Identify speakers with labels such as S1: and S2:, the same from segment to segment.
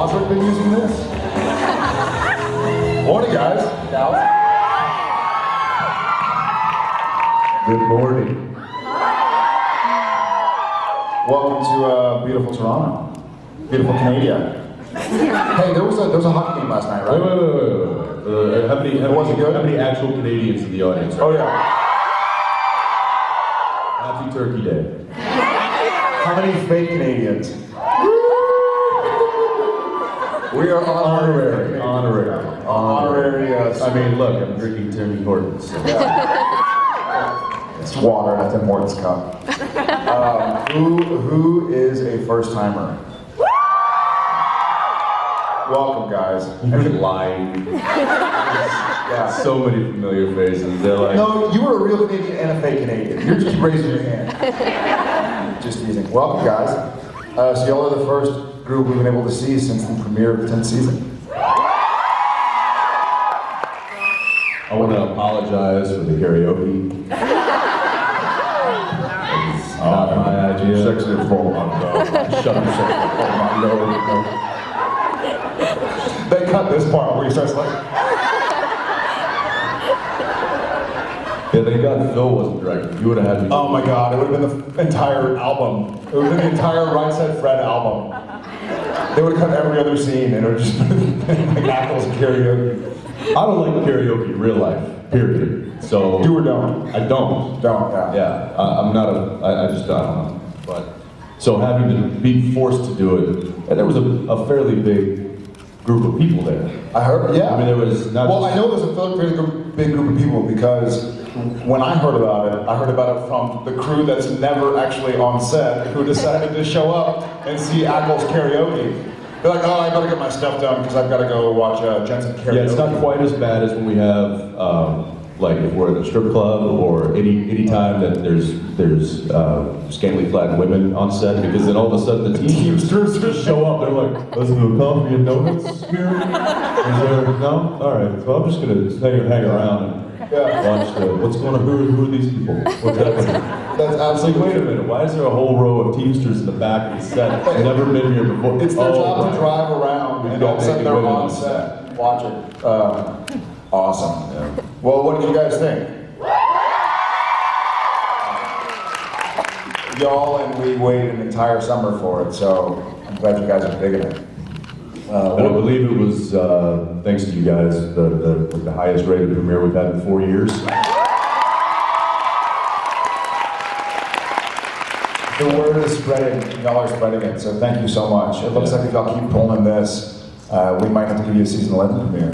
S1: closet been using this? Morning, guys. Gals. Good morning. Welcome to beautiful Toronto. Beautiful Canada. Hey, there was a hockey game last night, right?
S2: Wait. How many actual Canadians in the audience?
S1: Oh yeah.
S2: Happy Turkey Day.
S1: How many fake Canadians? We are honorary. Honorary.
S2: I mean, look, I'm drinking Timmy Hortons. So.
S1: It's water. That's in Morton's cup. Who is a first timer? Welcome, guys.
S2: You're lying.
S1: Yeah.
S2: So many familiar faces. They're like,
S1: no, you were a real Canadian and a fake Canadian. You're just raising your hand. Just teasing. Welcome, guys. So y'all are the first group we've been able to see since the premiere of the 10th season.
S2: I want to apologize for the karaoke. It's not my idea.
S1: Sexy full
S2: Shut yourself up.
S1: They cut this part where he starts like.
S2: Yeah, thank God Phil wasn't directing. You would have had me.
S1: Oh my God, it would have been the entire album. It would have been the entire Right Said Fred album. They would have cut every other scene and it would have just been like Ackles and karaoke.
S2: I don't like karaoke in real life, period. So.
S1: Do or don't?
S2: I don't.
S1: Don't, yeah.
S2: Yeah, I'm not I just don't know. But, so having to be forced to do it, and there was a fairly big group of people there.
S1: I heard, yeah.
S2: I mean, there was not.
S1: Well, I know there's a fairly big group of people because when I heard about it from the crew that's never actually on set who decided to show up and see Ackles karaoke. They're like, oh, I better get my stuff done because I've got to go watch Jensen karaoke.
S2: Yeah, it's not quite as bad as when we have, like if we're at a strip club or any time that there's scantily clad women on set, because then all of a sudden the teamsters just show up. They're like, "Let's do coffee and donuts here." Is there no? All right. So I'm just gonna hang around and watch what's going on. Who are these people? What's happening?
S1: That's absolutely.
S2: Wait a minute. Why is there a whole row of teamsters in the back of the set? I've never been here before.
S1: It's their job to drive around and all of a sudden they're on set. Watch it. Awesome.
S2: Yeah.
S1: Well, what did you guys think? Y'all and we waited an entire summer for it, so I'm glad you guys are digging it.
S2: I believe it was thanks to you guys the highest rated premiere we've had in 4 years.
S1: The word is spreading, and y'all are spreading it, so thank you so much. It looks like if y'all keep pulling this, we might have to give you a season 11 premiere.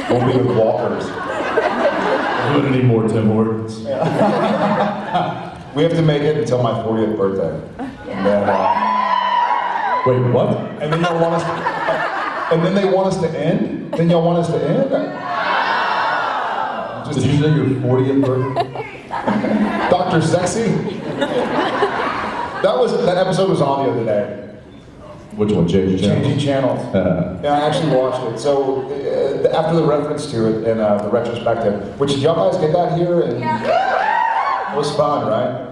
S1: We'll be with Walkers.
S2: We're gonna need more Tim Hortons.
S1: We have to make it until my 40th birthday. And then,
S2: wait, what?
S1: and then y'all want us and then they want us to end? Then y'all want us to end?
S2: Did you say your 40th birthday?
S1: Dr. Sexy? That episode was on the other day.
S2: Which one?
S1: Changing Channels. Yeah, I actually watched it. So after the reference to it in the retrospective, which did y'all guys get that here? And it was fun, right?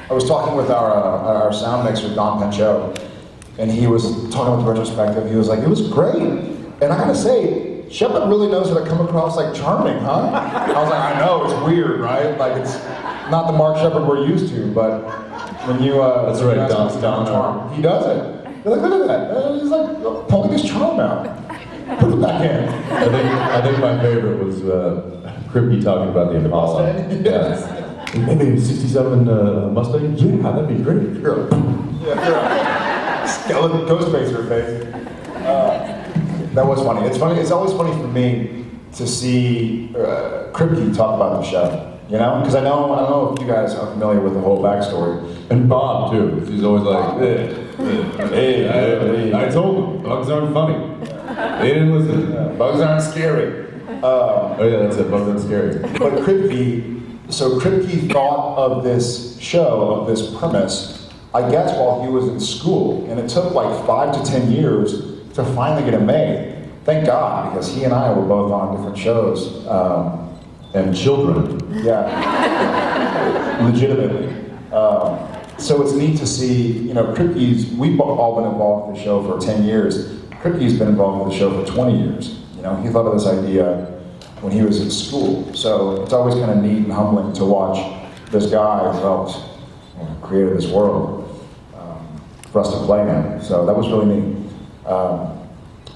S1: I was talking with our sound mixer, Don Pencho, and he was talking about the retrospective. He was like, it was great. And I gotta say, Shepard really knows how to come across like charming, huh? I was like, I know, it's weird, right? Like it's not the Mark Shepard we're used to, but when you
S2: that's right, Don
S1: charm, he does it. You're like, look at that. He's like pulling his charm out. Put it back in.
S2: I think my favorite was Crippy talking about the Impala.
S1: Yes.
S2: Maybe a 67 Mustang? Yeah, that'd be great.
S1: You're a skeleton Ghostfacer face. That was funny. It's funny. It's always funny for me to see Kripke talk about the show. You know, because I don't know if you guys are familiar with the whole backstory.
S2: And Bob too. He's always like, hey, I told him bugs aren't funny. They didn't listen.
S1: Bugs aren't scary.
S2: Oh yeah, that's it. Bugs aren't scary.
S1: But Kripke thought of this show, of this premise, I guess while he was in school, and it took like 5 to 10 years to finally get it made. Thank God, because he and I were both on different shows.
S2: And children.
S1: Yeah, legitimately. So it's neat to see, you know, Kripke's, we've all been involved with the show for 10 years. Kripke's been involved with the show for 20 years. You know, he thought of this idea when he was in school. So it's always kind of neat and humbling to watch this guy who helped, you know, create this world for us to play in. So that was really neat.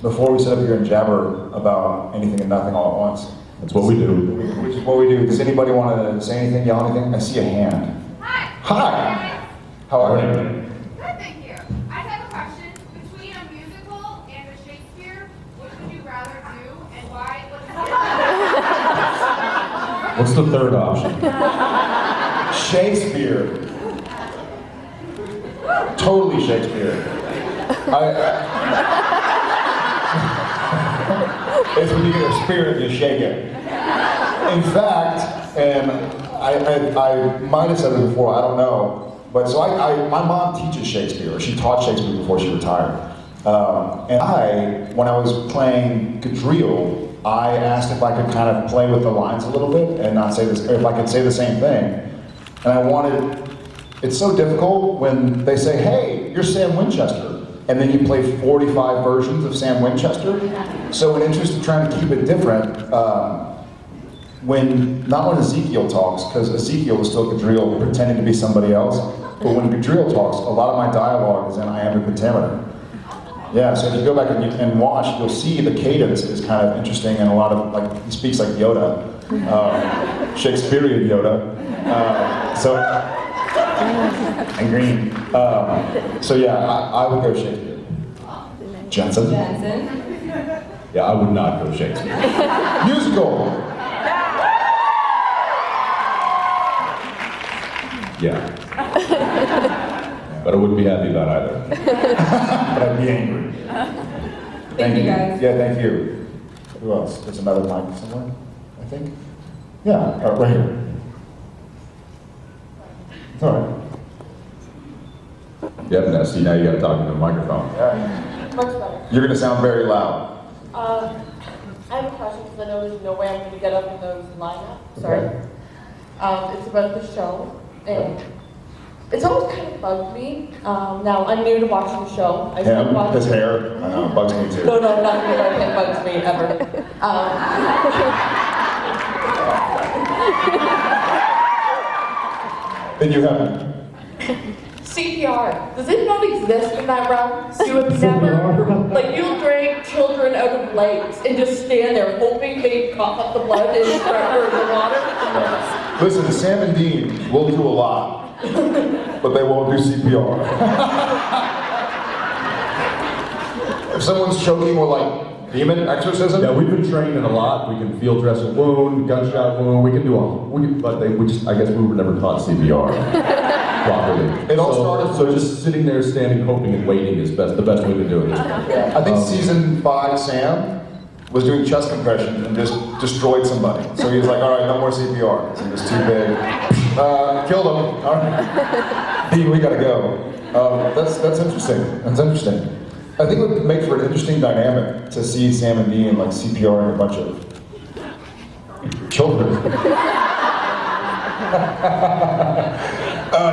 S1: Before we sit up here and jabber about anything and nothing all at once.
S2: That's what we do.
S1: Which is what we do. Does anybody want to say anything, yell anything? I see a hand.
S3: Hi.
S1: Hi. How are you?
S3: Good, thank you. I have a question. Between a musical and a Shakespeare, which would you rather do and why?
S2: What's the third option?
S1: Shakespeare. Totally Shakespeare. It's when you get a spirit, you shake it. In fact, and I might have said this before, I don't know, but so my mom teaches Shakespeare, or she taught Shakespeare before she retired. And when I was playing Gadriel, I asked if I could kind of play with the lines a little bit and not say this, or if I could say the same thing. And it's so difficult when they say, hey, you're Sam Winchester. And then you play 45 versions of Sam Winchester. So in interest of trying to keep it different, not when Ezekiel talks, because Ezekiel is still Gadriel pretending to be somebody else, but when Gadriel talks, a lot of my dialogue is in iambic pentameter. Yeah, so if you go back and watch, you'll see the cadence is kind of interesting, and a lot of, like, he speaks like Yoda, Shakespearean Yoda. And green. So yeah, I would go Shakespeare. Jensen?
S2: Yeah, I would not go Shakespeare.
S1: Musical!
S2: Yeah. But I wouldn't be happy about either.
S1: But I'd be angry.
S4: Thank you guys.
S1: Yeah, thank you. Who else? There's another mic somewhere, I think. Yeah, right here. It's all right.
S2: Yep, now see, now you gotta talk into the microphone.
S1: Yeah.
S4: Much better.
S1: You're gonna sound very loud.
S4: I have a question because I know there's no way I'm going to get up in those lineup. Sorry.
S1: Okay.
S4: It's about the show, and it's always kind of bugged me. Now, I'm new to watching the show. I started
S1: Him,
S4: watching-
S1: his hair, I know, it bugs me too.
S4: No, not me. It bugs me ever.
S1: Then you haven't.
S4: CPR. Does it not exist in that realm? You would never, like, you'll drag children out of lakes and just stand there hoping they cough up the blood and or the water.
S1: Listen, Sam and Dean will do a lot, but they won't do CPR. If someone's choking, we're like, demon exorcism?
S2: Yeah, we've been trained in a lot. We can field dress a wound, gunshot wound. We can do but I guess we were never taught CPR properly.
S1: It all started.
S2: So just sitting there, standing, hoping, and waiting is the best way to do it.
S1: I think season 5, Sam was doing chest compressions and just destroyed somebody. So he was like, all right, no more CPR, because he was too big. Killed him. All right. Dean, we gotta go. That's interesting. That's interesting. I think it would make for an interesting dynamic to see Sam and Dean like CPRing a bunch of children.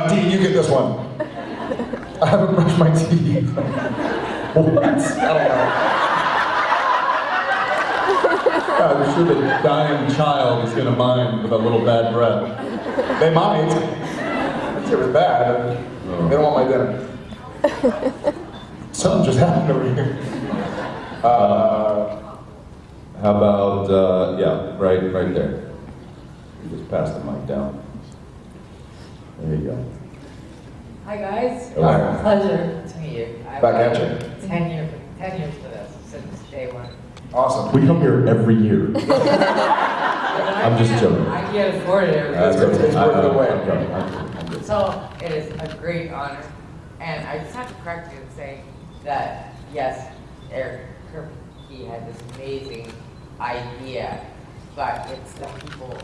S1: Dean, you get this one. I haven't brushed my teeth. What? I don't know.
S2: I'm sure the dying child is going to mind with a little bad breath.
S1: They might. It was bad. They don't want my dinner. Something just happened over here.
S2: How about, yeah, right there. You just pass the mic down. There you go.
S5: Hi guys.
S1: Hi.
S5: Pleasure to meet you.
S1: Back at you.
S5: 10 years for this since day one.
S1: Awesome.
S2: We come here every year. I'm just joking.
S5: I can't afford it.
S1: That's
S5: every
S1: good. It's worth the wait.
S2: I'm good.
S5: So it is a great honor, and I just have to correct you and say that yes, Eric Kirby had this amazing idea, but it's the people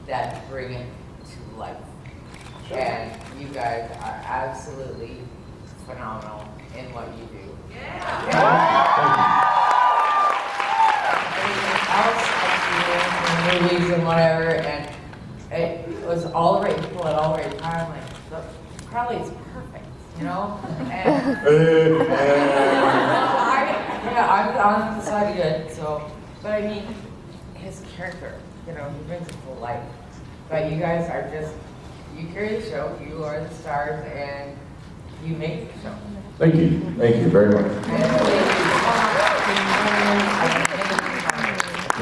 S5: that bring it to life. And you guys are absolutely phenomenal in what you do. Everything else I've seen in movies and whatever, and it was all the right people at all the right time. Like, probably is perfect, you know? And I'm on the side of good, so, but I mean, his character, you know, he brings it to life. But you guys are just, you carry the show, you are the stars, and you make the show.
S1: Thank you. Thank you very much.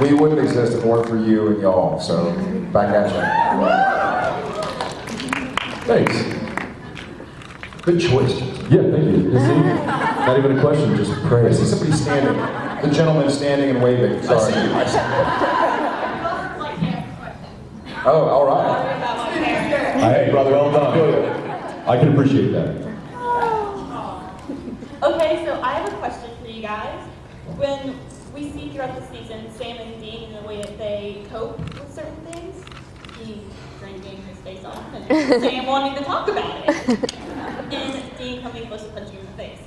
S1: We wouldn't exist if it weren't for you and y'all, so back at you.
S2: Thanks.
S1: Good choice.
S2: Yeah, thank you. Not even a question, just
S1: I
S2: praise.
S1: see somebody standing. The gentleman standing and waving. Sorry. I see you. Oh, all right.
S2: Hey, brother, well done. I can appreciate that.
S6: Okay, so I have a question for you guys. When we see throughout the season Sam and Dean in the way that they cope with certain things, Dean drinking his face off and Sam wanting to talk about it, and Dean coming close to punching you in the face.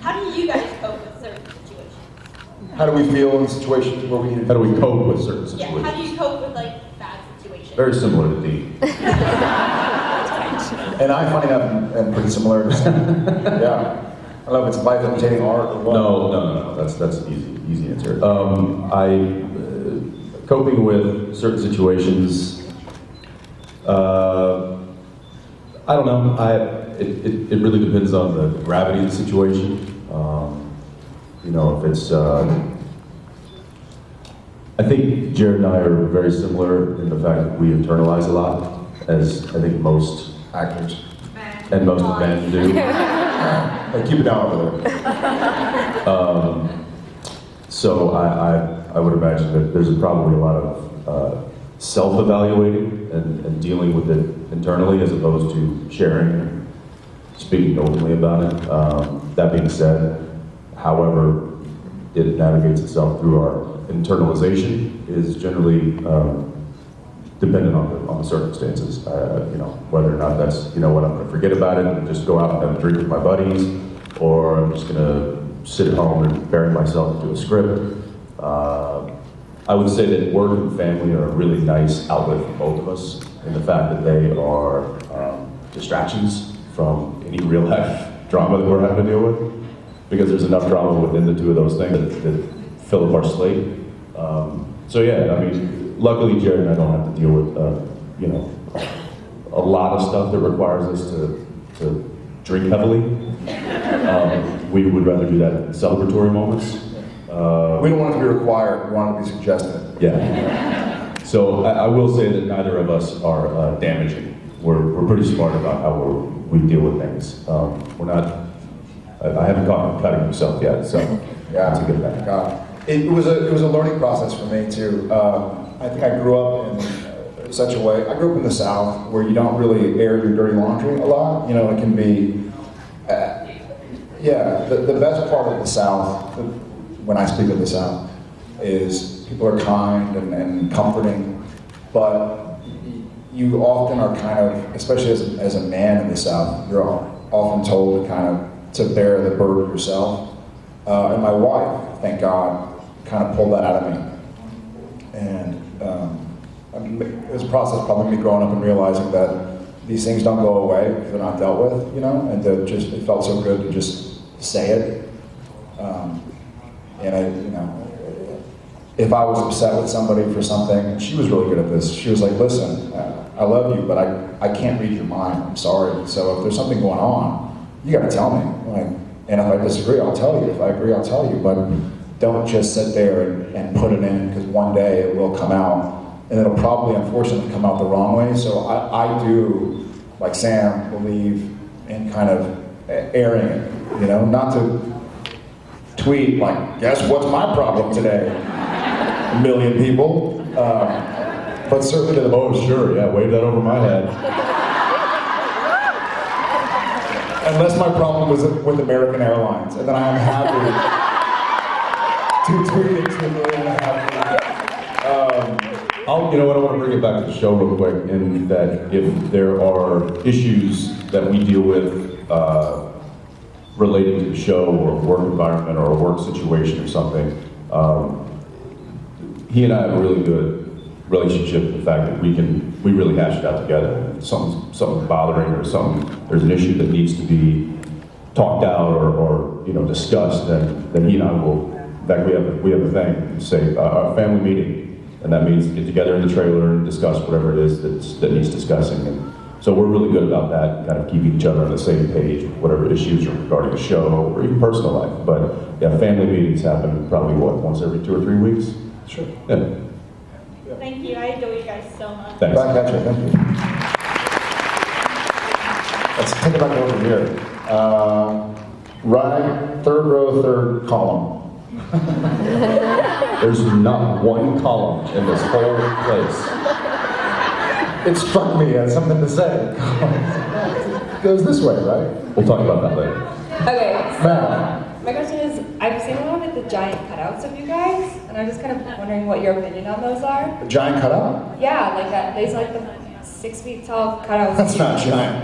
S6: How do you guys cope with certain situations?
S1: How do we feel in situations where we need to...
S2: How do we cope with certain
S6: Yeah,
S2: situations?
S6: how do you cope with like bad situations?
S2: Very similar to Dean.
S1: And I, funny enough, am pretty similar to Sam. Yeah. I don't know if it's life imitating art or what.
S2: No. That's an easy answer. Coping with certain situations. I don't know. It really depends on the gravity of the situation. You know, if it's. I think Jared and I are very similar in the fact that we internalize a lot, as I think most
S1: Actors.
S2: and most of men do.
S1: Hey, keep it down over there.
S2: So I would imagine that there's probably a lot of self-evaluating and dealing with it internally as opposed to sharing and speaking openly about it. That being said, however it navigates itself through our internalization is generally dependent on the circumstances. You know, whether or not that's, you know what, I'm going to forget about it and just go out and have a drink with my buddies, or I'm just going to sit at home and bury myself into a script. I would say that work and family are a really nice outlet for both of us in the fact that they are distractions from any real life drama that we're having to deal with, because there's enough drama within the two of those things that fill up our slate. So yeah, I mean, luckily Jared and I don't have to deal with, you know, a lot of stuff that requires us to drink heavily. We would rather do that in celebratory moments.
S1: We don't want it to be required, we want it to be suggested.
S2: Yeah. So I will say that neither of us are damaging. We're pretty smart about how we deal with things. We're not. I haven't caught him cutting himself yet, so
S1: Yeah,
S2: that's a good thing.
S1: God. It was a learning process for me too. I think I grew up in such a way. I grew up in the South where you don't really air your dirty laundry a lot. You know, it can be. The best part of the South, when I speak of the South, is people are kind and comforting, but you often are kind of, especially as a man in the South, you're often told to bear the burden yourself. And my wife, thank God, kind of pulled that out of me. And it was a process, probably me growing up and realizing that these things don't go away if they're not dealt with, you know, and it felt so good to just say it. And I, you know, if I was upset with somebody for something, she was really good at this. She was like, listen, I love you, but I can't read your mind. I'm sorry. So if there's something going on, you got to tell me. Like, and if I disagree, I'll tell you. If I agree, I'll tell you. But don't just sit there and put it in, because one day it will come out, and it'll probably, unfortunately, come out the wrong way. So I do, like Sam, believe in kind of airing it. You know, not to tweet like, guess what's my problem today? 1 million people. But certainly to the
S2: Oh, sure, yeah, wave that over my head.
S1: unless my problem was with American Airlines, and then I am happy to tweet it to 1.5 million.
S2: You know what, I want to bring it back to the show real quick, in that if there are issues that we deal with related to the show or work environment or a work situation or something, he and I have a really good relationship, the fact that we really hash it out together. If something's bothering or there's an issue that needs to be talked out or discussed, then he and I will. In fact, we have a thing, say a family meeting, and that means get together in the trailer and discuss whatever it is that needs discussing. And so we're really good about that, kind of keeping each other on the same page with whatever issues are regarding the show or even personal life. But yeah, family meetings happen probably once every 2 or 3 weeks.
S1: Sure.
S2: Yeah.
S6: Thank you. I adore you guys so much.
S2: Thanks.
S1: Back at you. Thank you. Let's take it back over here. Right, third row, third column.
S2: There's not one column in this whole place.
S1: It struck me as something to say. It goes this way, right?
S2: We'll talk about that later.
S7: Okay,
S1: Matt.
S7: my question is, I've seen one with the giant cutouts of you guys, and I'm just kind of wondering what your opinion on those are.
S1: A giant cutout?
S7: Yeah, like that, there's like the 6 feet tall cutouts.
S1: That's not giant.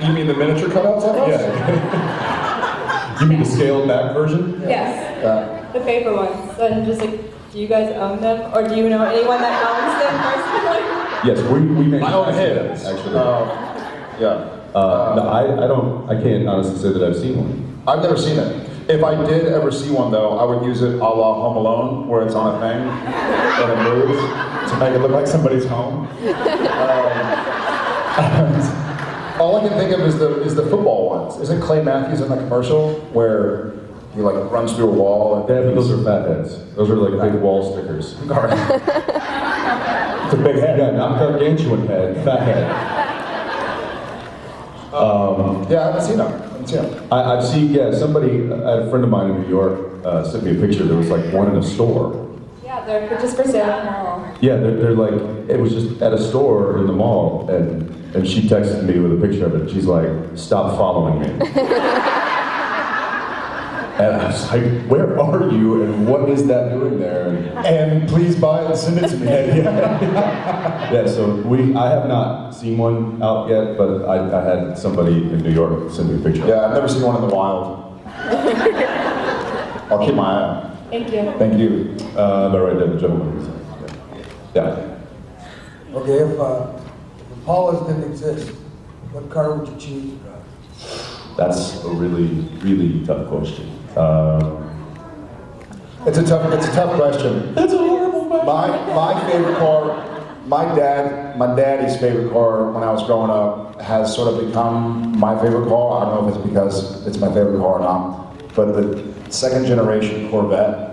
S1: You mean the miniature cutouts of us?
S2: Yeah. You mean the scaled back version?
S7: Yes,
S1: Yeah.
S7: the paper ones. So I'm just like, do you guys own them, or do you know anyone that owns them personally?
S2: Yes, we make
S1: I own his.
S2: actually.
S1: Yeah.
S2: No, I can't honestly say that I've seen one.
S1: I've never seen it. If I did ever see one though, I would use it a la Home Alone, where it's on a thing and it moves to make it look like somebody's home. All I can think of is the football ones. Isn't Clay Matthews in the commercial where he like runs through a wall? And
S2: Yeah, but those are fat heads. Those are like big wall stickers.
S1: All right. It's a big head.
S2: Yeah, not gargantuan head, fat head.
S1: Yeah, I haven't seen them.
S2: I've seen, somebody, a friend of mine in New York sent me a picture. There was like one in a store.
S7: Yeah, they're just for sale in the mall.
S2: Yeah, they're like, it was just at a store in the mall, and she texted me with a picture of it. She's like, stop following me. And I was like, where are you, and what is that doing there?
S1: And please buy it and send it to me.
S2: Yeah, so I have not seen one out yet, but I had somebody in New York send me a picture.
S1: Yeah, I've never seen one in the wild. I'll keep my eye out.
S7: Thank you.
S1: Thank you.
S2: They're right there, the gentleman. Yeah.
S8: Okay, if Apollos didn't exist, what car would you choose to drive?
S2: That's a really, really tough question.
S1: It's a tough question.
S2: That's a horrible question.
S1: My favorite car, my daddy's favorite car when I was growing up has sort of become my favorite car. I don't know if it's because it's my favorite car or not, but the second generation Corvette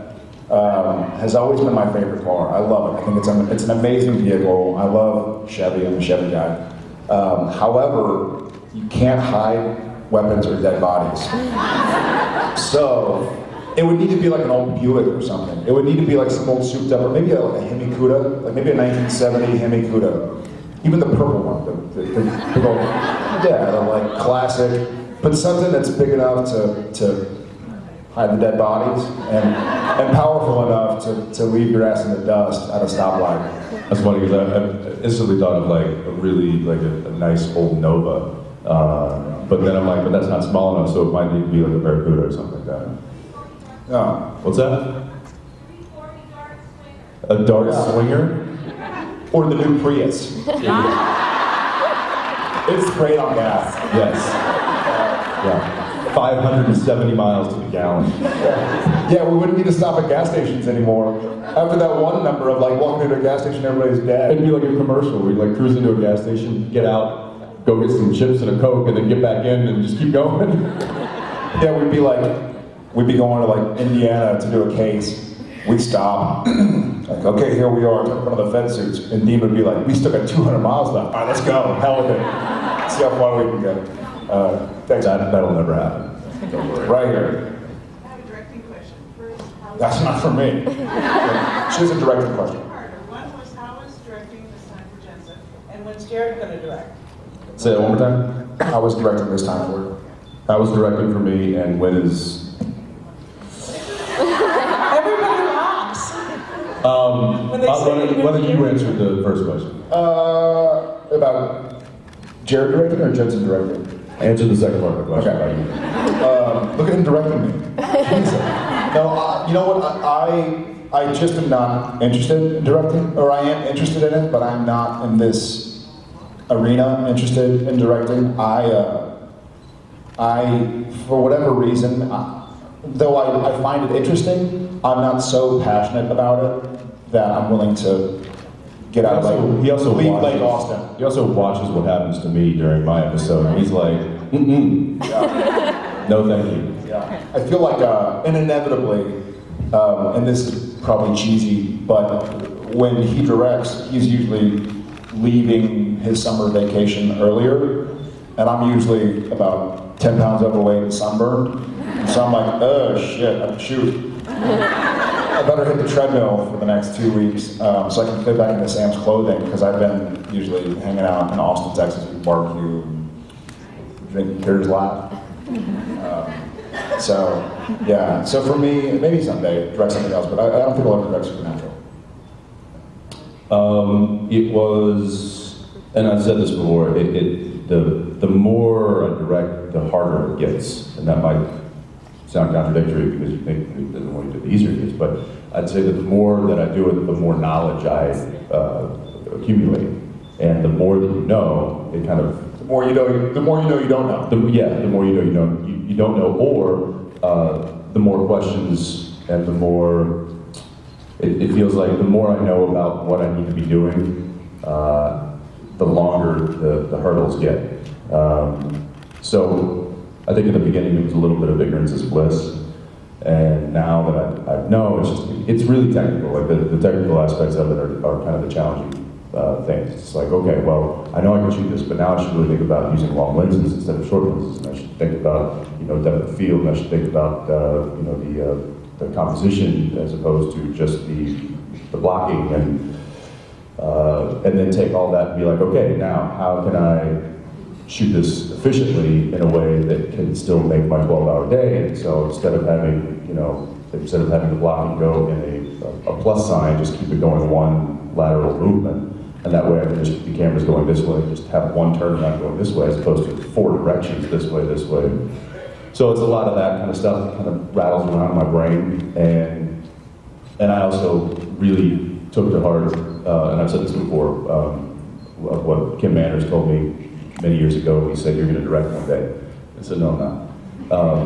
S1: has always been my favorite car. I love it. I think it's an amazing vehicle. I love Chevy. I'm a Chevy guy. However, you can't hide weapons or dead bodies. So it would need to be like an old Buick or something. It would need to be like some old souped up, or maybe like a Hemi Cuda, like maybe a 1970 Hemi Cuda. Even the purple one, the big old, yeah, the like classic. But something that's big enough to hide the dead bodies and powerful enough to leave your ass in the dust at a stoplight.
S2: That's funny because I instantly thought of like a really like a nice old Nova, but then I'm like, but that's not small enough, so it might need to be like a Barracuda or something like that.
S1: No.
S2: What's that? A Dart Swinger?
S1: Or the new Prius. It's great on gas.
S2: Yes. Yeah. 570 miles to the gallon.
S1: Yeah, we wouldn't need to stop at gas stations anymore. After that one number of like walking into a gas station, everybody's dead.
S2: It'd be like a commercial where you like cruise into a gas station, get out, go get some chips and a Coke, and then get back in and just keep going.
S1: Yeah, we'd be going to like Indiana to do a case. We'd stop. Like, okay, here we are, in front of the Fed suits. And Dean would be like, we still got 200 miles left. All right, let's go. Hell with it. See how far we can go. Thanks.
S2: That'll never happen. Don't worry.
S1: Right here.
S9: I have a directing question. First, how
S1: That's not for me. She has a directing question.
S9: One was how is directing this time for Jensen, and when's Jared going to direct?
S2: Say that one more time.
S1: I was directing this time for her.
S2: I was directing for me, and when is...
S9: Everybody laughs.
S2: Why don't you answer the first question?
S1: About Jared directing or Jensen directing?
S2: Answer the second part of the question.
S1: Okay. Look at him directing me. Jesus. No, you know what? I just am not interested in directing, or I am interested in it, but I'm not in this arena interested in directing. I for whatever reason, though I find it interesting, I'm not so passionate about it that I'm willing to get out.
S2: He also
S1: leave
S2: watches,
S1: Lake Austin.
S2: He also watches what happens to me during my episode, and he's like,
S1: Yeah.
S2: no thank you.
S1: Yeah. I feel like, and inevitably, and this is probably cheesy, but when he directs, he's usually leaving his summer vacation earlier, and I'm usually about 10 pounds overweight and sunburned. So I'm like, oh shit, shoot. I better hit the treadmill for the next 2 weeks so I can fit back into Sam's clothing, because I've been usually hanging out in Austin, Texas with barbecue, drinking beers live. So, yeah, so for me, maybe someday direct something else, but I don't think I'll ever direct Supernatural.
S2: It was, and I've said this before, the more I direct, the harder it gets, and that might sound contradictory because you think the more you do, the easier it is, but I'd say that the more that I do it, the more knowledge I accumulate, and the more that you know, it kind of
S1: The more you know, you don't know.
S2: the more you don't know, or the more questions and the more it feels like the more I know about what I need to be doing, the longer the hurdles get. So I think in the beginning it was a little bit of ignorance is bliss, and now that I know, it's really technical. Like the technical aspects of it are kind of the challenging things. It's like, okay, well, I know I can shoot this, but now I should really think about using long lenses instead of short lenses, and I should think about depth of field, and I should think about the composition as opposed to just the blocking, and then take all that and be like, okay, now how can I shoot this efficiently in a way that can still make my 12-hour day? And so instead of having the blocking go in a plus sign, just keep it going one lateral movement. And that way I can just keep the cameras going this way, just have one turn not going this way, as opposed to 4 directions, this way, this way. So it's a lot of that kind of stuff that kind of rattles around in my brain. And I also really took to heart, and I've said this before, what Kim Manners told me many years ago. He said, "You're going to direct one day." I said, "No, I'm not."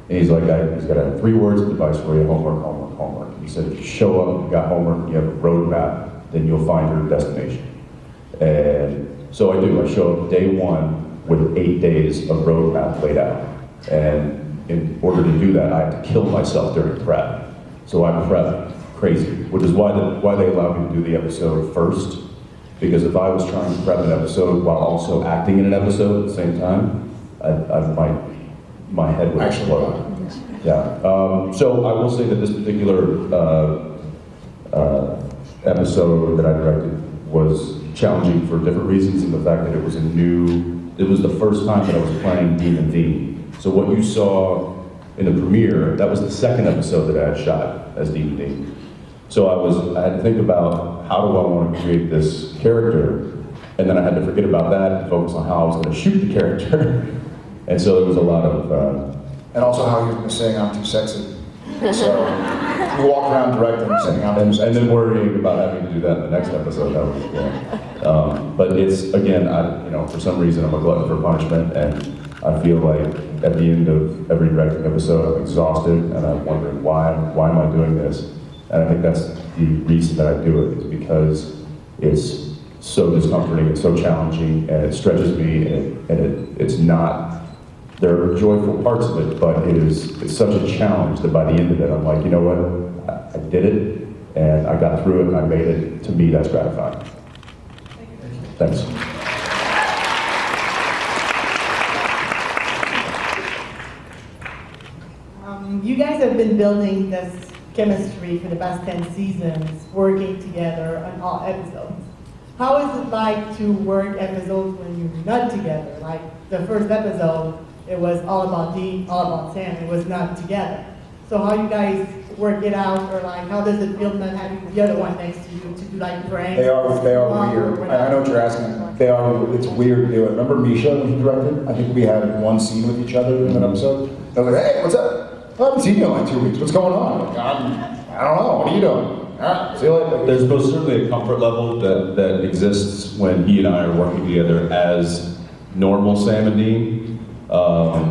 S2: And he's like, he's got a 3 words of advice for you: homework, homework, homework. He said, if you show up, you got homework, you have a roadmap, then you'll find your destination. And so I do. I show up day 1 with 8 days of roadmap laid out. And in order to do that, I have to kill myself during prep. So I prep crazy, which is why they allowed me to do the episode first. Because if I was trying to prep an episode while also acting in an episode at the same time, my head would explode. Yeah. So I will say that this particular episode that I directed was challenging for different reasons, and the fact that it was the first time that I was playing Demon Dean. So what you saw in the premiere, that was the second episode that I had shot as Demon Dean. So I had to think about, how do I want to create this character? And then I had to forget about that and focus on how I was going to shoot the character. And so there was a lot of...
S1: and also how you're saying I'm too sexy. So you walk around directing and saying I'm too sexy.
S2: And then worrying about having to do that in the next episode. That was, yeah. But it's, again, for some reason I'm a glutton for punishment, and I feel like at the end of every directing episode I'm exhausted and I'm wondering why am I doing this? And I think that's the reason that I do it, is because it's so discomforting, it's so challenging, and it stretches me, and it's not, there are joyful parts of it, but it's such a challenge that by the end of it, I'm like, you know what, I did it, and I got through it, and I made it. To me, that's gratifying. Thanks.
S10: You guys have been building this chemistry for the past 10 seasons, working together on all episodes. How is it like to work episodes when you're not together? Like the first episode, it was all about Dean, all about Sam, it was not together. So how you guys work it out, or like how does it feel not having the other one next to you to do like pranks?
S1: They are weird. And I know what you're asking. It's weird to do it. Remember Misha when he directed? I think we had one scene with each other in an episode. I was like, hey, what's up? I haven't seen you in like 2 weeks. What's going on? Like, I don't know. What are you doing? All right, see you later.
S2: There's most certainly a comfort level that exists when he and I are working together as normal Sam and Dean.
S1: Are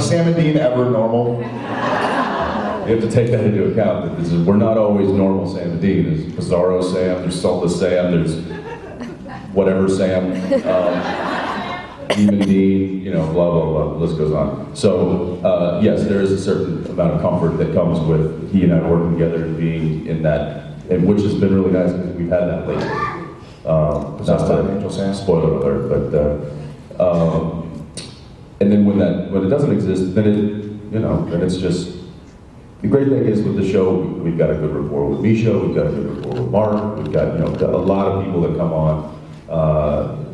S1: Sam and Dean ever normal?
S2: You have to take that into account. That we're not always normal Sam and Dean. There's Bizarro Sam, there's Saltless Sam, there's whatever Sam, Demon Dean, blah, blah, blah, the list goes on. So, yes, there is a certain amount of comfort that comes with he and I working together and being in that, and which has been really nice because we've had that lately. Not to
S1: Angel Sam.
S2: spoiler alert, but, and then when it doesn't exist, then then it's just, the great thing is with the show, we've got a good rapport with Misha, we've got a good rapport with Mark, we've got a lot of people that come on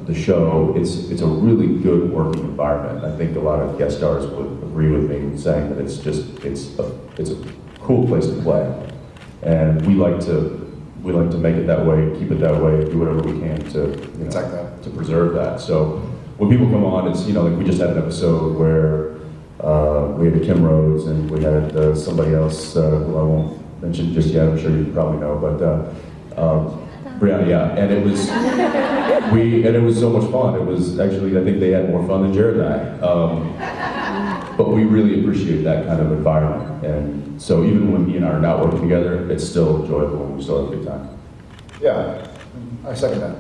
S2: the show. It's a really good working environment. I think a lot of guest stars would agree with me saying that it's a cool place to play, and we like to make it that way, keep it that way, do whatever we can to to preserve that. So when people come on, it's like we just had an episode where. We had Kim Rhodes and we had somebody else who I won't mention just yet. I'm sure you probably know, but Brianna, yeah. And it was it was so much fun. It was actually, I think they had more fun than Jared and I. But we really appreciate that kind of environment. And so even when he and I are not working together, it's still enjoyable and we still have a good time.
S1: Yeah, I second that.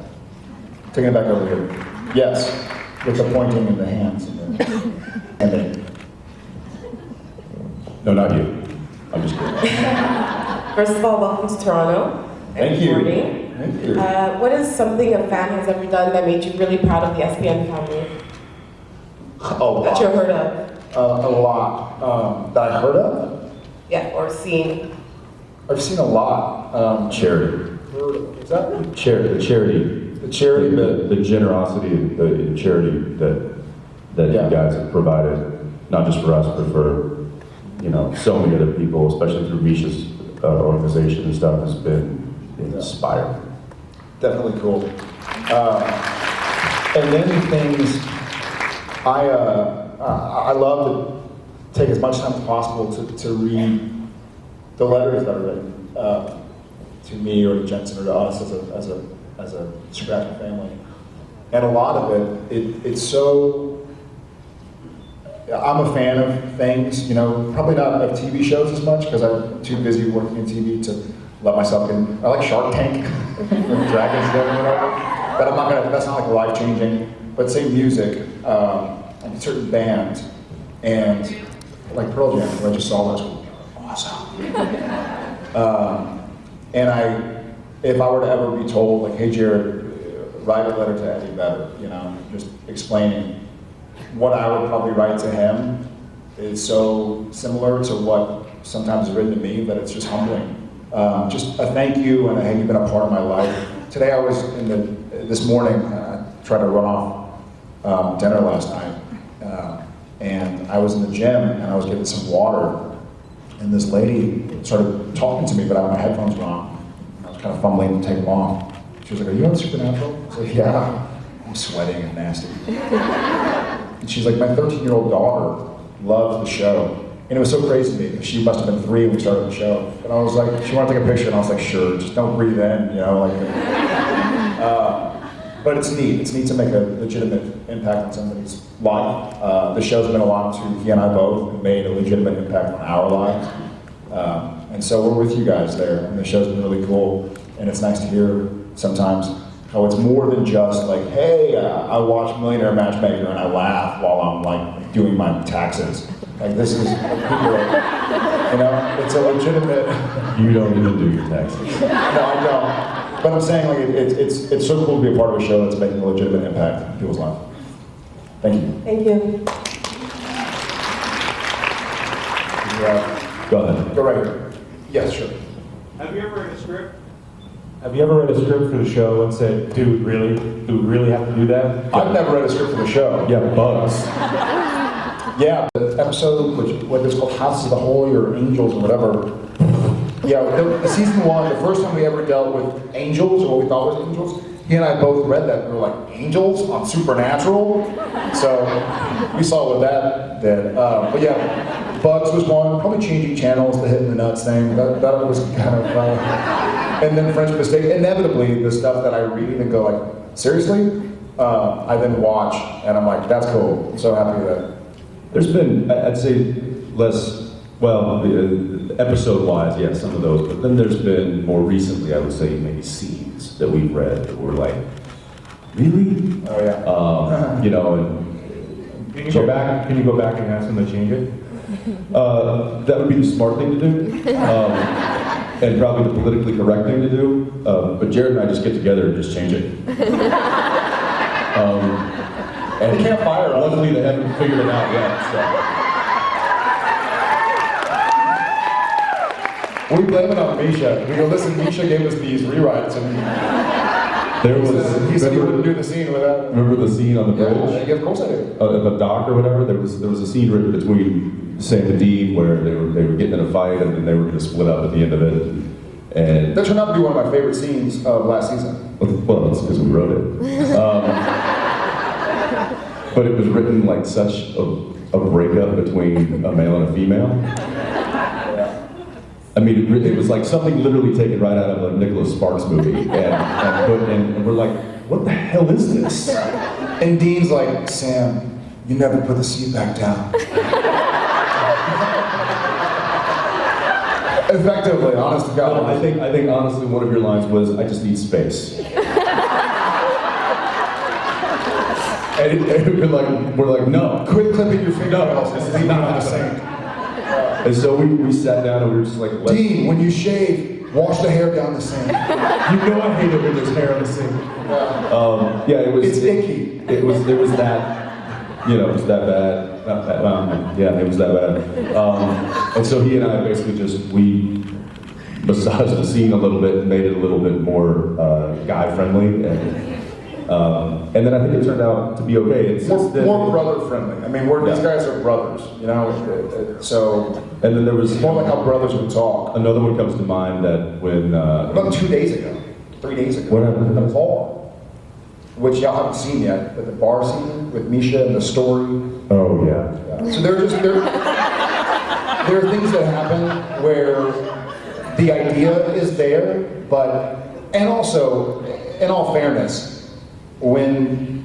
S1: Taking it back over here. Yes, with the pointing and the hands and the
S2: No, not you. I'm just kidding.
S11: First of all, welcome to Toronto.
S1: Thank you.
S11: Morning.
S1: Thank you.
S11: What is something a fan has ever done that made you really proud of the SPN family? That you've heard of?
S1: A lot. That I heard of?
S11: Yeah, or seen.
S1: I've seen a lot.
S2: Charity.
S1: Is that right?
S2: The charity.
S1: The charity,
S2: The generosity and charity that
S1: Yeah.
S2: you guys have provided, not just for us, but for so many other people, especially through Misha's organization and stuff, has been inspiring.
S1: Definitely cool. And then things, I love to take as much time as possible to read the letters that are written to me or to Jensen or to us as a Supernatural family. And a lot of it's so. I'm a fan of things, probably not of TV shows as much because I'm too busy working in TV to let myself in. I like Shark Tank, Dragons Den, whatever. But that's not like life-changing. But say music, like certain bands, and like Pearl Jam, who I just saw last week, awesome. And if I were to ever be told, like, hey Jared, write a letter to Eddie Vedder, just explaining what I would probably write to him is so similar to what sometimes is written to me that it's just humbling. Just a thank you and a hey, you've been a part of my life. Today I was this morning, I tried to run off dinner last night, and I was in the gym and I was getting some water, and this lady started talking to me, but I had my headphones were on. I was kind of fumbling to take them off. She was like, are you on Supernatural? I was like, yeah. I'm sweating and nasty. And she's like, my 13-year-old daughter loves the show. And it was so crazy to me. She must have been 3 when we started the show. And I was like, she wanted to take a picture, and I was like, sure, just don't breathe in, but it's neat. It's neat to make a legitimate impact on somebody's life. The show's been a lot to he and I both and made a legitimate impact on our lives. And so we're with you guys there, and the show's been really cool. And it's nice to hear sometimes how it's more than just like, hey, I watch Millionaire Matchmaker and I laugh while I'm like doing my taxes. Like this is, it's a legitimate.
S2: You don't even do your taxes.
S1: No, I don't. But I'm saying like it's so cool to be a part of a show that's making a legitimate impact in people's lives. Thank you.
S11: Thank you.
S2: Go ahead.
S1: Go right here. Yes, sure.
S12: Have you ever read a script? Have you ever read a script for the show and said, dude, really? Do we really have to do that?
S1: I've never read a script for the show.
S2: Yeah, bugs.
S1: Yeah, the episode, what is called Houses of the Holy or Angels or whatever. Yeah, the season 1, the first time we ever dealt with angels, or what we thought was angels, he and I both read that, and we were like, angels on Supernatural? So we saw what that did. But yeah, Bugs was one, probably changing channels, the hitting the nuts thing, that was kind of, and then French Mistake. Inevitably, the stuff that I read and go like, seriously? I then watch, and I'm like, that's cool. I'm so happy with that.
S2: There's been, I'd say, less, well, episode-wise, yeah, some of those, but then there's been more recently, I would say, maybe scenes that we've read that were like, really?
S1: Oh yeah.
S2: You know, and
S12: Can you go back and ask them to change it?
S2: that would be the smart thing to do, and probably the politically correct thing to do. But Jared and I just get together and just change it. And
S1: They can't fire us.
S2: luckily they haven't figured it out yet. So.
S1: We blame it on Misha. We go, listen, Misha gave us these rewrites, and he said he wouldn't do the scene without.
S2: Remember the scene on the bridge?
S1: Yeah, of course I do.
S2: At the dock or whatever, there was a scene written between Sam and Dean where they were getting in a fight and then they were going to split up at the end of it. And
S1: That turned out to be one of my favorite scenes of last season.
S2: well, that's because we wrote it. But it was written like such a breakup between a male and a female. I mean, it was like something literally taken right out of a Nicholas Sparks movie, and we're like, what the hell is this?
S1: And Dean's like, Sam, you never put the seat back down. Effectively, honest to God.
S2: Well, I think honestly one of your lines was, I just need space. And we're like, no.
S1: Quit clipping your fingernails.
S2: This is not the same. And so we sat down and we were just like,
S1: Dean, when you shave, wash the hair down the sink.
S2: You know I hate it when there's hair on the sink. Yeah, it was.
S1: It's icky.
S2: It was that. You know, it was that bad. Not that. Yeah, it was that bad. And so he and I basically we massaged the scene a little bit, and made it a little bit more guy friendly, and then I think it turned out to be okay. It's
S1: more brother friendly. I mean, these guys are brothers, you know. So.
S2: And then there was
S1: more like how brothers would talk.
S2: Another one comes to mind that when
S1: about 3 days ago,
S2: what happened?
S1: In the bar, which y'all haven't seen yet, but the bar scene with Misha and the story.
S2: Oh yeah.
S1: So there are things that happen where the idea is there, and also, in all fairness, when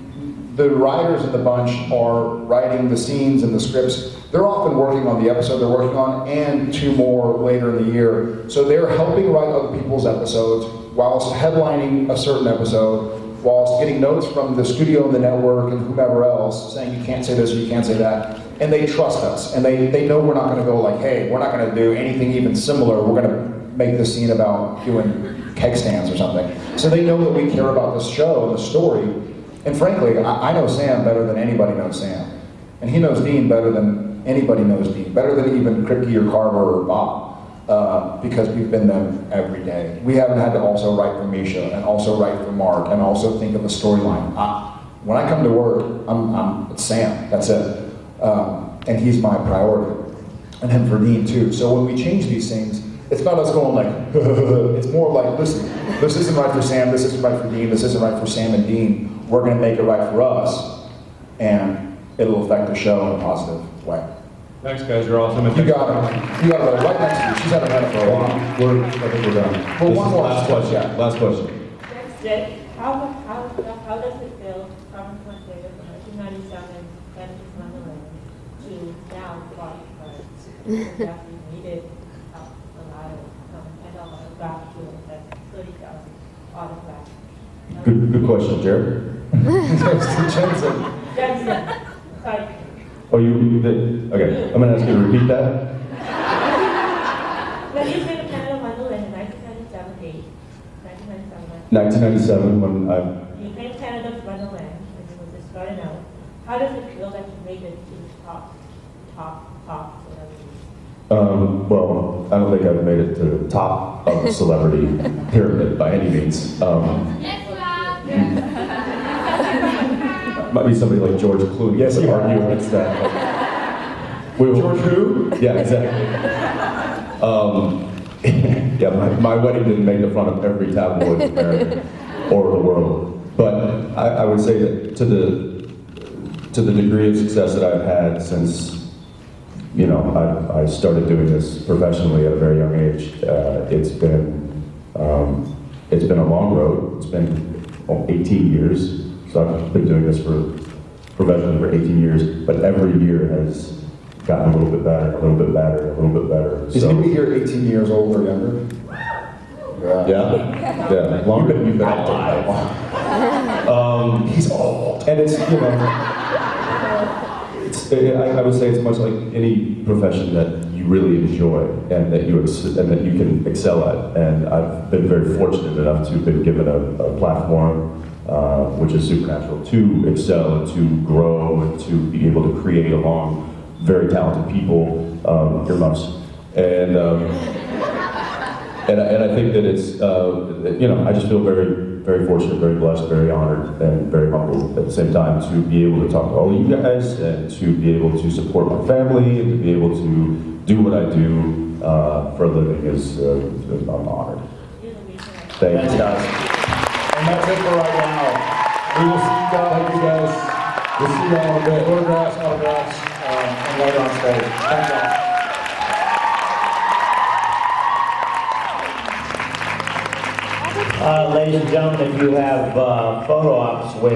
S1: the writers in the bunch are writing the scenes and the scripts, they're often working on the episode they're working on and 2 more later in the year. So they're helping write other people's episodes whilst headlining a certain episode, whilst getting notes from the studio and the network and whomever else saying you can't say this or you can't say that. And they trust us. And they know we're not going to go like, hey, we're not going to do anything even similar. We're going to make this scene about doing keg stands or something. So they know that we care about this show and the story. And frankly, I know Sam better than anybody knows Sam. And he knows Dean better than anybody knows Dean, better than even Kripke or Carver or Bob, because we've been them every day. We haven't had to also write for Misha, and also write for Mark, and also think of a storyline. When I come to work, it's Sam, that's it. And he's my priority. And him for Dean too. So when we change these things, it's not us going like, it's more like, listen, this isn't right for Sam, this isn't right for Dean, this isn't right for Sam and Dean. We're going to make it right for us, and it'll affect the show in a positive way.
S12: Thanks, guys. You're awesome.
S1: You got it right next to you. She's had a minute for a while.
S2: I think we're done.
S1: Well,
S2: This
S1: one
S2: is
S1: more.
S2: last question.
S1: Yeah.
S2: Last question.
S7: Jay, how does it feel from Montana from 1997 and his Wonderland to now Spotify? That we needed a lot of gratitude that 30,000 autographs.
S2: Good question, Jared.
S7: Jensen, sorry.
S2: Oh, okay. I'm gonna ask you to repeat that.
S7: When you came to Canada Wonderland in 1997,
S2: 1997, when
S7: you came to Canada's Wonderland, and you were just starting out. How does it feel that you made it to the top, whatever it is?
S2: Well, I don't think I've made it to the top of the celebrity pyramid by any means. Might be somebody like George Clooney.
S1: Yes,
S2: would
S1: you
S2: argue
S1: are.
S2: against that. George
S1: who?
S2: Yeah, exactly. Yeah, my wedding didn't make the front of every tabloid in America or the world. But I would say that to the degree of success that I've had since, you know, I started doing this professionally at a very young age, it's been a long road. It's been 18 years, so I've been doing this professionally for 18 years, but every year has gotten a little bit better, a little bit better, a little bit better.
S1: Is anybody here 18 years old or younger?
S2: Yeah, longer than you've been alive.
S1: He's old. And it's, you know,
S2: I would say it's much like any profession that you really enjoy and that you can excel at. And I've been very fortunate enough to have been given a platform, which is Supernatural, to excel and to grow and to be able to create along very talented people, earmuffs. And I think that it's, you know, I just feel very, very fortunate, very blessed, very honored, and very humbled at the same time to be able to talk to all of you guys and to be able to support my family and to be able to do what I do for a living is, I'm honored. Thank you.
S1: guys. And that's it for right now. We will see you guys. We'll see you all in a bit. Autographs, and later on stage. Thank you.
S13: Ladies and gentlemen, if you have photo ops with